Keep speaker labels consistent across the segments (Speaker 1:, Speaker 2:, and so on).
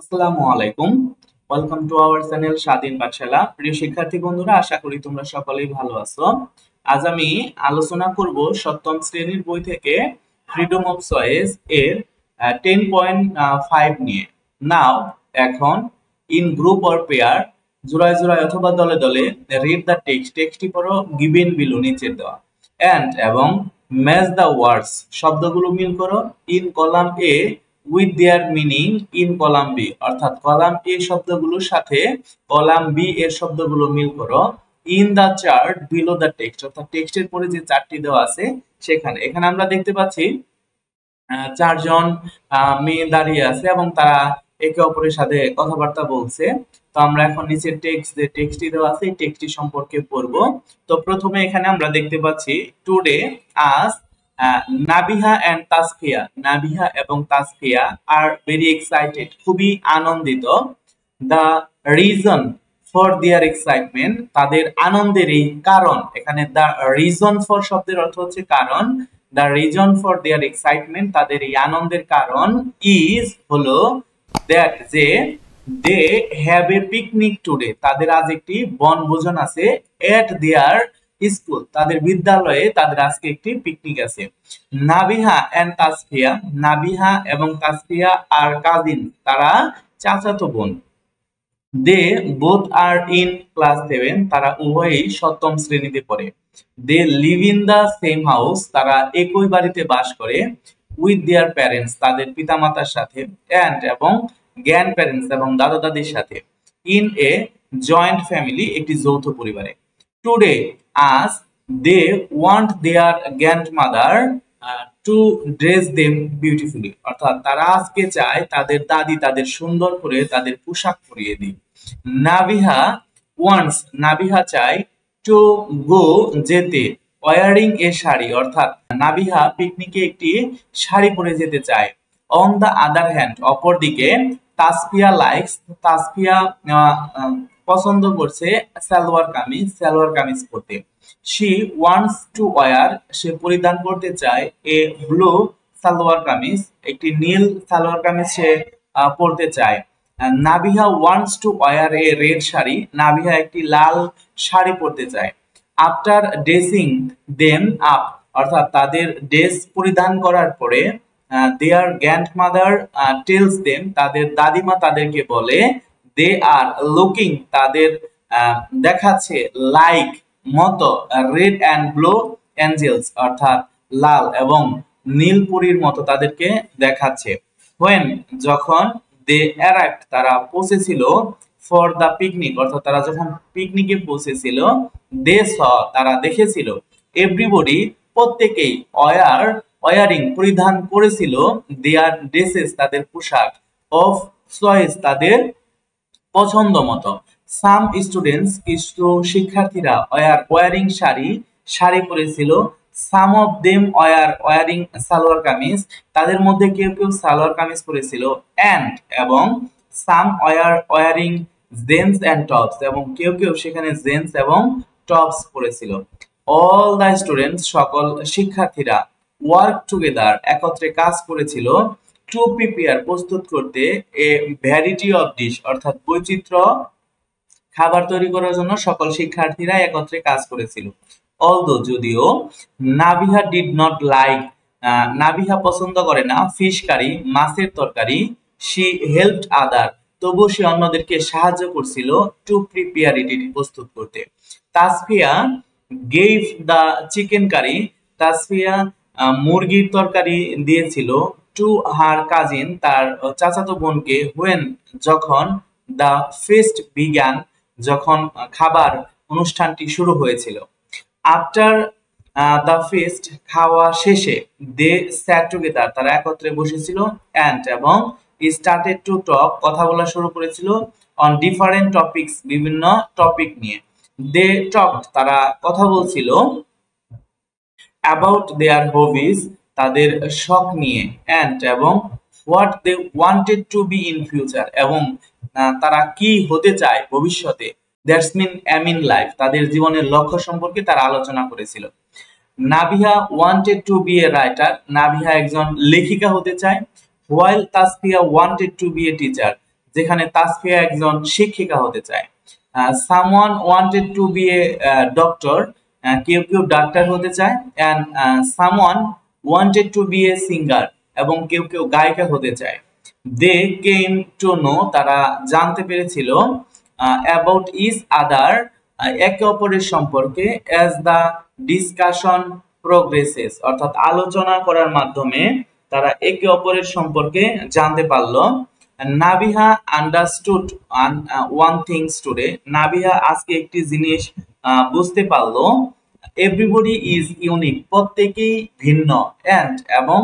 Speaker 1: আসসালামু আলাইকুম। Welcome to our channel স্বাধীন পাঠশালা। প্রিয় শিক্ষার্থী বন্ধুরা, আশা করি তোমরা সকলেই ভালো আছো। আজ আমি আলোচনা করব সপ্তম শ্রেণীর বই থেকে ফ্রিডম অফ চয়েস এর 10.5 নিয়ে। নাও এখন ইন গ্রুপ অর পেয়ার, জোড়ায় জোড়ায় অথবা দলে দলে রিড দ্য টেক্সটটি পড়ো গিভেন বিলো, নিচে দেওয়া, এবং ম্যাচ দ্য ওয়ার্ডস, শব্দগুলো মিল করো in column A with their meaning in column B, অর্থাৎ কলাম এ শব্দগুলোর সাথে কলাম বি এর শব্দগুলো মিল করো in the chart below the text, অর্থাৎ টেক্সটের পরে যে চার্টটি দেওয়া আছে সেখানে। এখানে আমরা দেখতে পাচ্ছি চারজন মেয়ে দাঁড়িয়ে আছে এবং তারা একে অপরের সাথে কথাবার্তা বলছে। তো আমরা এখন নিচের টেক্সট, যে টেক্সটটি দেওয়া আছে এই টেক্সটটি সম্পর্কে পড়ব। তো প্রথমে এখানে আমরা দেখতে পাচ্ছি টুডে আজ নাবিহা এন্ড তাসফিয়া, নাবিহা এবং তাসফিয়া আর ভেরি এক্সাইটেড, খুবই আনন্দিত। The reason for their excitement, তাদের আনন্দের এই কারণ, এখানে দ্য রিজন ফর শব্দের অর্থ হচ্ছে কারণ। The reason for their excitement, তাদের এই আনন্দের কারণ ইজ হলো দ্যাট, যে they have a picnic today, তাদের আজ একটি বনভোজন আছে। এট দেয়ার স্কুল, তাদের বিদ্যালয়ে তাদের আজকে একটি পিকনিক আছে। নাবিহা এন্ড তাসফিয়া, নাবিহা এবং তাসফিয়া আর কাজিন, তারা চাচাতো বোন। They both are in class 7, তারা উভয়ই সপ্তম শ্রেণীতে পড়ে। They live in the same house, তারা একই বাড়িতে বাস করে। উইথ দেয়ার প্যারেন্টস, তাদের পিতামাতার সাথে। অ্যান্ড এবং গ্র্যান্ড প্যারেন্টস এবং দাদা দাদির সাথে। ইন এ জয়েন্ট ফ্যামিলি, একটি যৌথ পরিবারে। টুডে আজ they want their grandmother to dress them beautifully, অর্থাৎ তারা আজকে চায় তাদের দাদি তাদের সুন্দর করে তাদের পোশাক পরিয়ে দিই। নাবিহা ওয়ান্টস, নাবিহা চায় টু গো, যেতে। ওয়ারিং এ শাড়ি, অর্থাৎ নাবিহা পিকনিকে একটি শাড়ি পরে যেতে চায়। অন দা আদার হ্যান্ড, অপরদিকে তাসফিয়া লাইকস, তাসফিয়া পছন্দ করছে সালোয়ার কামিজ, সালোয়ার কামিজ পরতে। শি ওয়ান্টস টু ওয়ার, সে পরিধান করতে চায় এ ব্লু সালোয়ার কামিজ, একটি নীল সালোয়ার কামিজ সে পরতে চায়। Nabiha wants to wear a red sari, Nabiha একটি লাল শাড়ি পরতে চায়। আফটার ড্রেসিং দেম আপ, অর্থাৎ তাদের ড্রেস পরিধান করার পরে দেয়ার গ্র্যান্ডমাদার টেলস দেম, তাদের দাদিমা তাদেরকে বলে। দে আর লুকিং, তাদের দেখাচ্ছে লাইক মতো রেড অ্যান্ড ব্লু অ্যাঞ্জেলস, অর্থাৎ লাল এবং নীলপুরীর মতো তাদেরকে দেখাচ্ছে। হোয়েন, যখন দে অ্যারাইভড, তারা পৌঁছেছিল। ফর দা পিকনিক, অর্থাৎ তারা যখন পিকনিকে পৌঁছেছিল। দে স, তারা দেখেছিল। এভরিবডি, প্রত্যেকেই। ওয়ারিং, পরিধান করেছিল। দেয়ার ড্রেসেস, তাদের পোশাক। অফ চয়েস, তাদের পছন্দ মতো। সাম স্টুডেন্টস, কিছু শিক্ষার্থীরা। ওয়ারিং শাড়ি, শাড়ি পরেছিল। Some of them wearing salwar kameez, তাদের মধ্যে কেউ কেউ সালোয়ার কামিজ পরেছিল। অ্যান্ড এবং some wearing jeans and tops, এবং কেউ কেউ সেখানে জেন্স এবং টপস পরেছিল। অল দ্য স্টুডেন্টস, সকল শিক্ষার্থীরা। ওয়ার্ক টুগেদার, একত্রে কাজ করেছিল। টু প্রিপেয়ার, প্রস্তুত করতে। এ ভ্যারাইটি অফ ডিশ, অর্থাৎ বৈচিত্র্য খাবার তৈরি করার জন্য সকল শিক্ষার্থীরা একত্রে কাজ করেছিল। অলদো, যদিও। Nabiha did not like, Nabiha পছন্দ করে না ফিশ কারি, মাছের তরকারি। শি হেল্পড আদার, তবুও সে অন্যদেরকে সাহায্য করছিল। টু প্রিপেয়ার ইট, প্রস্তুত করতে। তাসফিয়া গেভ দা চিকেন কারি, তাসফিয়া মুরগির তরকারি দিয়েছিল। টু হার কাজিন, তার চাচাতো বোনকে। হোয়েন, যখন। দা ফিস্ট বিগান, যখন খাবার অনুষ্ঠানটি শুরু হয়েছিল। আফটার দা ফিস্ট, খাওয়া শেষে। দে স্যাট টুগেদার, তারা একত্রে বসেছিল। অ্যান্ড এবং স্টার্টেড টু টক, কথা বলা শুরু করেছিল। অন ডিফারেন্ট টপিকস, বিভিন্ন টপিক নিয়ে। দে টক, তারা কথা বলছিল। অ্যাবাউট দেয়ার হবিস, তাদের শখ নিয়ে। অ্যান্ড এবং what they wanted to be in future, এবং তারা কি হতে চায় ভবিষ্যতে। দ্যাটস মিন লাইফ, তাদের জীবনের লক্ষ্য সম্পর্কে তারা আলোচনা করেছিল। Nabiha wanted to be a writer, Nabiha একজন লেখিকা হতে চায়। While Tasfia wanted to be a teacher, যেখানে তাসফিয়া একজন শিক্ষিকা হতে চায়। Someone wanted to be a doctor, কেউ কেউ ডাক্তার হতে চায়। And someone wanted to be a singer, এবং কেউ কেউ গায়িকা হতে চায়। দে কেম টু নো, তারা জানতে পেরেছিল, অ্যাবাউট ইচ আদার, একে অপরের সম্পর্কে, অ্যাজ দ্য ডিসকাশন প্রোগ্রেসেস, অর্থাৎ আলোচনা করার মাধ্যমে তারা একে অপরের সম্পর্কে জানতে পারলো। Nabiha understood one things today, Nabiha আজকে একটি জিনিস বুঝতে পারলো। এভরিবডি ইজ ইউনিক, প্রত্যেকেই ভিন্ন। অ্যান্ড এবং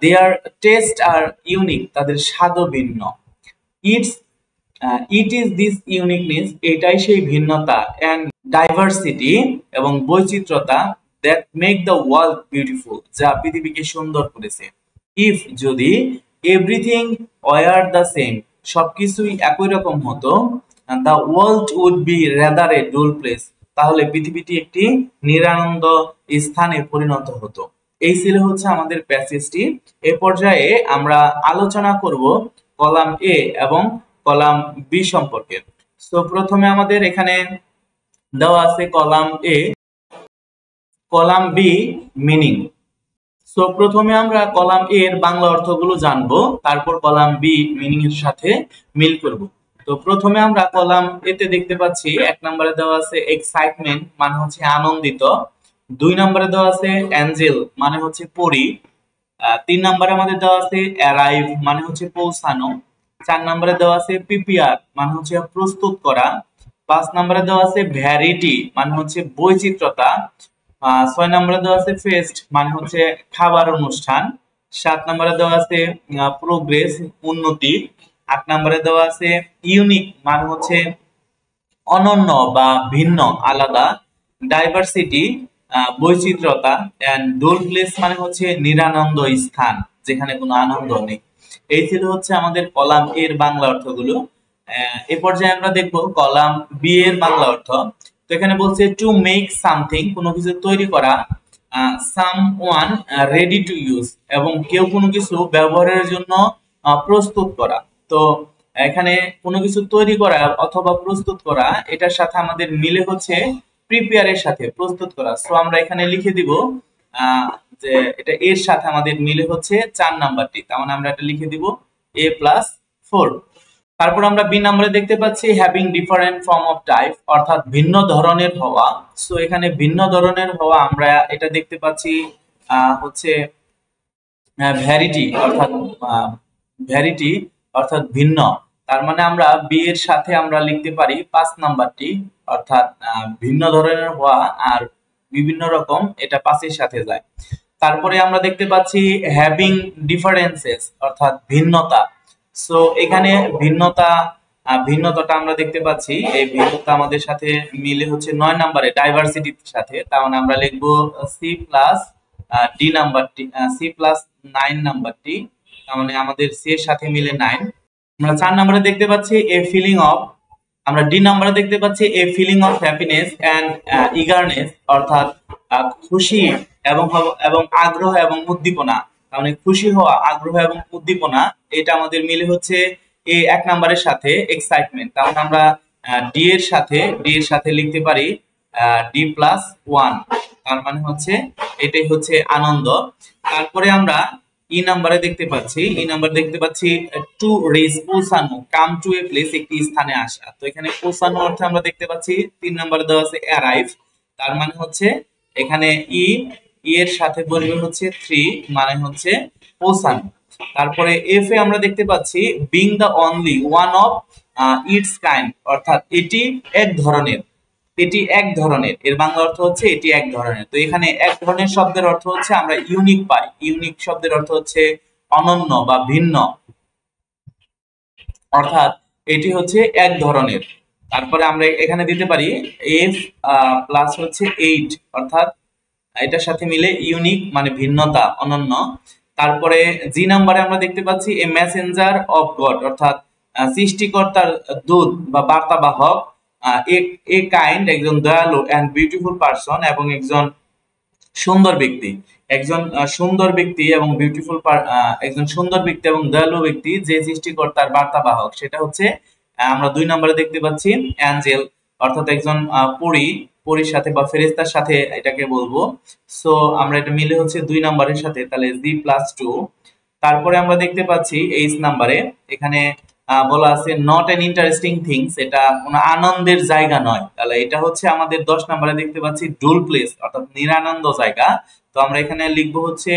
Speaker 1: দেয়ার টেস্ট আর ইউনিক, তাদের স্বাদও ভিন্ন। It's it is this uniqueness, এটাই সেই ভিন্নতা, অ্যান্ড ডাইভার্সিটি, এবং বৈচিত্রতা, that make the world beautiful, যা পৃথিবীকে সুন্দর করেছে। ইফ, যদি, এভরিথিং ওয়ার দ্য সেম, সবকিছুই একই রকম হতো, the world would be rather a dull place, তাহলে পৃথিবীটি একটি নিরানন্দ স্থানে পরিণত হতো। এই ছিল হচ্ছে আমাদের প্যাসেজটি। এ পর্যায়ে আমরা আলোচনা করব কলাম এ এবং কলাম বি সম্পর্কে। তো প্রথমে আমাদের এখানে দেওয়া আছে column A, column B meaning. So প্রথমে আমরা কলাম এ এর বাংলা অর্থগুলো জানবো, তারপর কলাম বি মিনিং এর সাথে মিল করব। তো প্রথমে আমরা কলাম এ তে দেখতে পাচ্ছি এক নম্বরে দেওয়া আছে এক্সাইটমেন্ট, মানে হচ্ছে আনন্দিত। দুই নম্বরে দেওয়া আছে অ্যাঞ্জেল, মানে হচ্ছে পরী। তিন নম্বরে আমাদের দেওয়া আছে অ্যারাইভ, মানে হচ্ছে পৌঁছানো। চার নম্বরে দেওয়া আছে প্রিপেয়ার, মানে হচ্ছে প্রস্তুত করা। পাঁচ নম্বরে দেওয়া আছে ভ্যারিটি, মানে হচ্ছে বৈচিত্রতা। ছয় নম্বরে দেওয়া আছে ফেস্ট, মানে হচ্ছে খাবার অনুষ্ঠান। সাত নম্বরে দেওয়া আছে প্রোগ্রেস, উন্নতি। আট নম্বরে দেওয়া আছে ইউনিক, মানে হচ্ছে অনন্য বা ভিন্ন, আলাদা। ডাইভার্সিটি, বৈচিত্রতা। এন্ড ডুল প্লেস, মানে হচ্ছে নিরানন্দ স্থান, যেখানে কোনো আনন্দ নেই। এই ছিল হচ্ছে আমাদের কলাম এর বাংলা অর্থগুলো। এ পর্যায়ে আমরা দেখব কলাম বি এর বাংলা অর্থ। তো এখানে বলছে টু মেক সামথিং, কোনো কিছু তৈরি করা। সামওয়ান রেডি টু ইউজ, এবং কেউ কোনো কিছু ব্যবহারের জন্য প্রস্তুত করা। তো এখানে কোনো কিছু তৈরি করা অথবা প্রস্তুত করা, এটার সাথে আমাদের মিলে হচ্ছে প্রিপেয়ারের সাথে প্রস্তুত করা। সো আমরা এখানে লিখে দিব যে এটা এর সাথে আমাদের মিলে হচ্ছে 4 নাম্বারটি, তার মানে আমরা এটা লিখে দিব a+4। তারপর আমরা বি নম্বরে দেখতে পাচ্ছি having different form of type, অর্থাৎ ভিন্ন ধরনের হওয়া। সো এখানে ভিন্ন ধরনের হওয়া আমরা এটা দেখতে পাচ্ছি হচ্ছে ভ্যারিটি, অর্থাৎ ভ্যারিটি অর্থাৎ ভিন্ন। তার মানে আমরা বি এর সাথে আমরা লিখতে পারি 5 নাম্বারটি, অর্থাৎ ভিন্ন ধরনের হওয়া আর বিভিন্ন রকম, এটা 5 এর সাথে যায়। তারপরে আমরা দেখতে পাচ্ছি হ্যাভিং ডিফারেন্সেস, অর্থাৎ ভিন্নতা। সো এখানে ভিন্নতাটা আমরা দেখতে পাচ্ছি, এই ভিন্নতা আমাদের সাথে মিলে হচ্ছে 9 নম্বরে ডাইভার্সিটির সাথে। তার মানে আমরা লিখবো C+D নাম্বারটি, C+9 নাম্বারটি, তার মানে আমাদের সি এর সাথে মিলে 9। আমরা 4 নম্বরে দেখতে পাচ্ছি এ ফিলিং অফ, আমরা ডি নম্বরে দেখতে পাচ্ছি a feeling of happiness and eagerness, অর্থাৎ খুশি এবং আগ্রহ এবং উদ্দীপনা। তার মানে খুশি হওয়া, আগ্রহ এবং উদ্দীপনা, এটা আমাদের মিলে হচ্ছে এই 1 নম্বরের সাথে এক্সাইটমেন্ট। তার মানে আমরা ডি এর সাথে লিখতে পারি D+1, তার মানে হচ্ছে এটাই হচ্ছে আনন্দ। তারপরে আমরা ই নাম্বারে দেখতে পাচ্ছি টু রিচ, পৌঁছানো, কাম টু এ প্লেস, একটি স্থানে আসা। তো এখানে পৌঁছানো অর্থে আমরা দেখতে পাচ্ছি 3 নম্বরে দেওয়া আছে অ্যারাইভ, তার মানে হচ্ছে এখানে ই এর সাথে বসবে হচ্ছে 3, মানে হচ্ছে পৌঁছানো। তারপরে এফ এ আমরা দেখতে পাচ্ছি being the only one of its kind, অর্থাৎ এটি এক ধরনের, এর বাংলা অর্থ হচ্ছে এটি এক ধরনের। তো এখানে এক ধরনের শব্দের অর্থ হচ্ছে আমরা ইউনিক পাই, ইউনিক শব্দের অর্থ হচ্ছে অনন্য বা ভিন্ন, অর্থাৎ এটি হচ্ছে এক ধরনের। তারপরে আমরা এখানে দিতে পারি এফ প্লাস হচ্ছে 8, অর্থাৎ এটার সাথে মিলে ইউনিক মানে ভিন্নতা, অনন্য। তারপরে জি নাম্বারে আমরা দেখতে পাচ্ছি এ মেসেঞ্জার অফ গড, অর্থাৎ সৃষ্টিকর্তার দূত বা বার্তাবাহক। এ কাইন্ড, একজন দয়ালু, এন্ড বিউটিফুল পারসন, এবং একজন সুন্দর ব্যক্তি। একজন সুন্দর ব্যক্তি এবং একজন সুন্দর ব্যক্তি এবং দয়ালু ব্যক্তি যে সৃষ্টিকর্তার বার্তাবাহক, সেটা হচ্ছে আমরা 2 নম্বরে দেখতে পাচ্ছি অ্যাঞ্জেল, অর্থাৎ একজন পরীর সাথে বা ফেরেশতার সাথে এটাকে বলবো। সো আমরা এটা মিলে হচ্ছে 2 নম্বরের সাথে, তাহলে G+2। তারপরে আমরা দেখতে পাচ্ছি এইচ নাম্বারে এখানে বলা আছে নট অ্যান ইন্টারেস্টিং থিংস, এটা কোনো আনন্দের জায়গা নয়। তাহলে এটা হচ্ছে আমাদের 10 নম্বরে দেখতে পাচ্ছি ডুল প্লেস, অর্থাৎ নিরানন্দ জায়গা। তো আমরা এখানে লিখবো হচ্ছে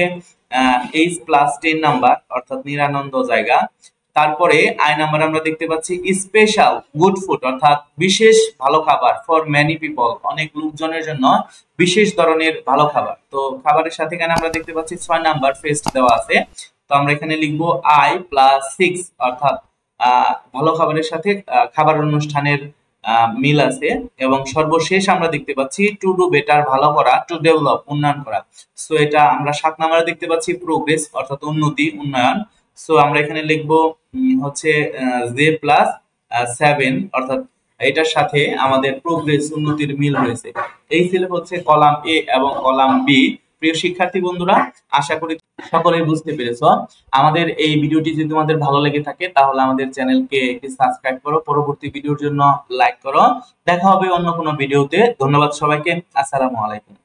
Speaker 1: H+10 নাম্বার, অর্থাৎ নিরানন্দ জায়গা। তারপরে আই নাম্বার আমরা দেখতে পাচ্ছি স্পেশাল গুড ফুড, অর্থাৎ বিশেষ ভালো খাবার ফর মেনি পিপল, অনেক লোকজনের জন্য বিশেষ ধরনের ভালো খাবার। তো খাবারের সাথে এখানে আমরা দেখতে পাচ্ছি 6 নাম্বার ফেস্ট দেওয়া আছে। তো আমরা এখানে লিখবো I+6, অর্থাৎ ভালো খাবারের সাথে খাবার অনুষ্ঠানের মিল আছে। এবং সর্বশেষ আমরা দেখতে পাচ্ছি টু ডু বেটার, ভালো করা, টু ডেভেলপ, উন্নয়ন করা। সো এটা আমরা 7 নম্বরে দেখতে পাচ্ছি প্রোগ্রেস, অর্থাৎ উন্নতি, উন্নয়ন। সো আমরা এখানে লিখবো হচ্ছে J+7, অর্থাৎ এটার সাথে আমাদের প্রোগ্রেস, উন্নতির মিল রয়েছে। এই ছিল হচ্ছে কলাম এ এবং কলাম বি। প্রিয় শিক্ষার্থী বন্ধুরা, আশা করি সকলেই বুঝতে পেরেছো। আমাদের এই ভিডিওটি যদি তোমাদের ভালো লেগে থাকে তাহলে আমাদের চ্যানেলকে একটি সাবস্ক্রাইব করো, পরবর্তী ভিডিওর জন্য লাইক করো। দেখা হবে অন্য কোনো ভিডিওতে। ধন্যবাদ সবাইকে। আসসালামু আলাইকুম।